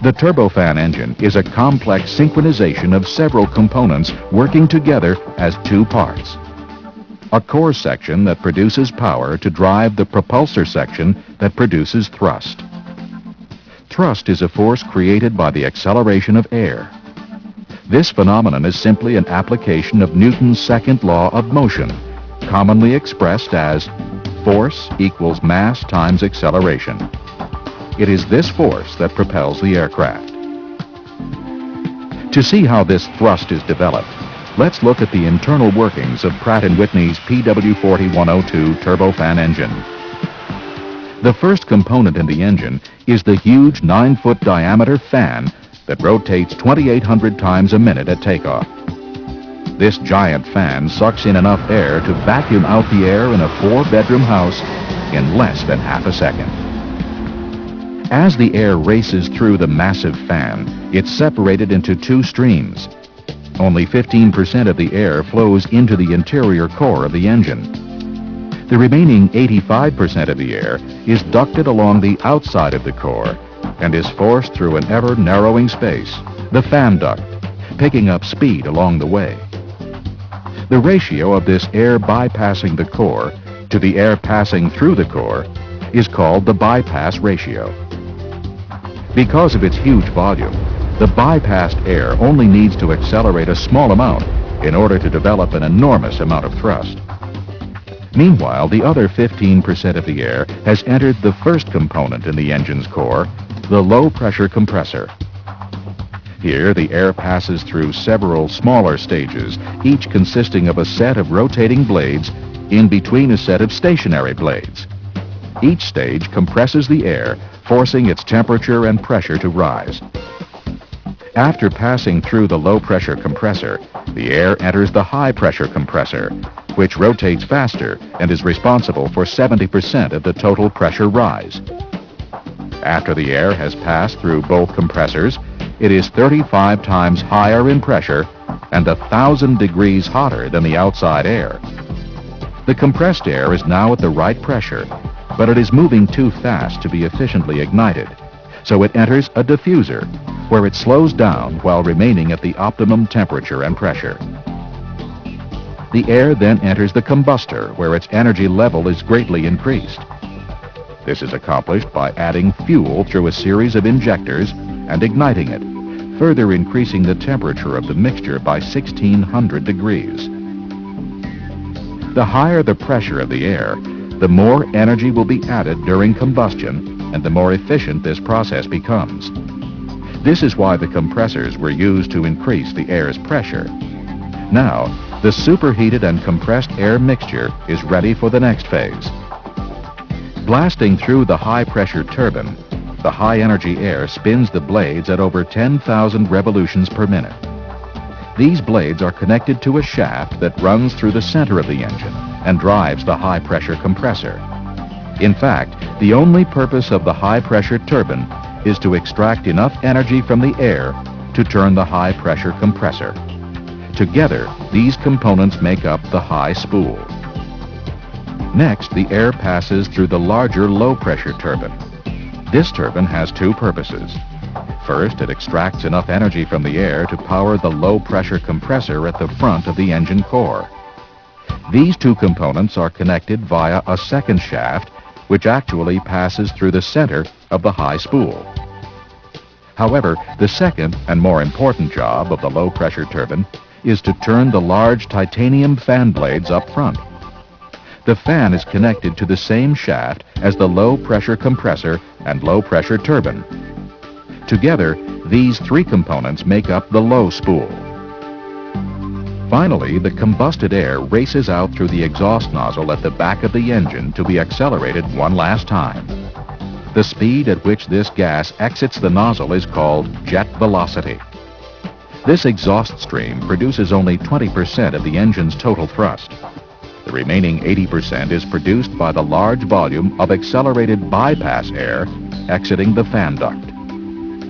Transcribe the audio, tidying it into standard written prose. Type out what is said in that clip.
The turbofan engine is a complex synchronization of several components working together as two parts. A core section that produces power to drive the propulsor section that produces thrust. Thrust is a force created by the acceleration of air. This phenomenon is simply an application of Newton's second law of motion, commonly expressed as force equals mass times acceleration. It is this force that propels the aircraft. To see how this thrust is developed, let's look at the internal workings of Pratt & Whitney's PW40-102 turbofan engine. The first component in the engine is the huge 9-foot diameter fan that rotates 2,800 times a minute at takeoff. This giant fan sucks in enough air to vacuum out the air in a 4-bedroom house in less than half a second. As the air races through the massive fan, it's separated into two streams. Only 15% of the air flows into the interior core of the engine. The remaining 85% of the air is ducted along the outside of the core and is forced through an ever-narrowing space, the fan duct, picking up speed along the way. The ratio of this air bypassing the core to the air passing through the core is called the bypass ratio. Because of its huge volume, the bypassed air only needs to accelerate a small amount in order to develop an enormous amount of thrust. Meanwhile, the other 15% of the air has entered the first component in the engine's core, the low-pressure compressor. Here, the air passes through several smaller stages, each consisting of a set of rotating blades in between a set of stationary blades. Each stage compresses the air, forcing its temperature and pressure to rise. After passing through the low-pressure compressor, the air enters the high-pressure compressor, which rotates faster and is responsible for 70% of the total pressure rise. After the air has passed through both compressors, it is 35 times higher in pressure and 1,000 degrees hotter than the outside air. The compressed air is now at the right pressure, but it is moving too fast to be efficiently ignited, so it enters a diffuser, where it slows down while remaining at the optimum temperature and pressure. The air then enters the combustor, where its energy level is greatly increased. This is accomplished by adding fuel through a series of injectors and igniting it, further increasing the temperature of the mixture by 1,600 degrees. The higher the pressure of the air, the more energy will be added during combustion, and the more efficient this process becomes. This is why the compressors were used to increase the air's pressure. Now, the superheated and compressed air mixture is ready for the next phase. Blasting through the high-pressure turbine, the high-energy air spins the blades at over 10,000 revolutions per minute. These blades are connected to a shaft that runs through the center of the engine and drives the high-pressure compressor. In fact, the only purpose of the high-pressure turbine is to extract enough energy from the air to turn the high-pressure compressor. Together, these components make up the high spool. Next, the air passes through the larger low-pressure turbine. This turbine has two purposes. First, it extracts enough energy from the air to power the low-pressure compressor at the front of the engine core. These two components are connected via a second shaft, which actually passes through the center of the high spool. However, the second and more important job of the low-pressure turbine is to turn the large titanium fan blades up front. The fan is connected to the same shaft as the low-pressure compressor and low-pressure turbine. Together, these three components make up the low spool. Finally, the combusted air races out through the exhaust nozzle at the back of the engine to be accelerated one last time. The speed at which this gas exits the nozzle is called jet velocity. This exhaust stream produces only 20% of the engine's total thrust. The remaining 80% is produced by the large volume of accelerated bypass air exiting the fan duct.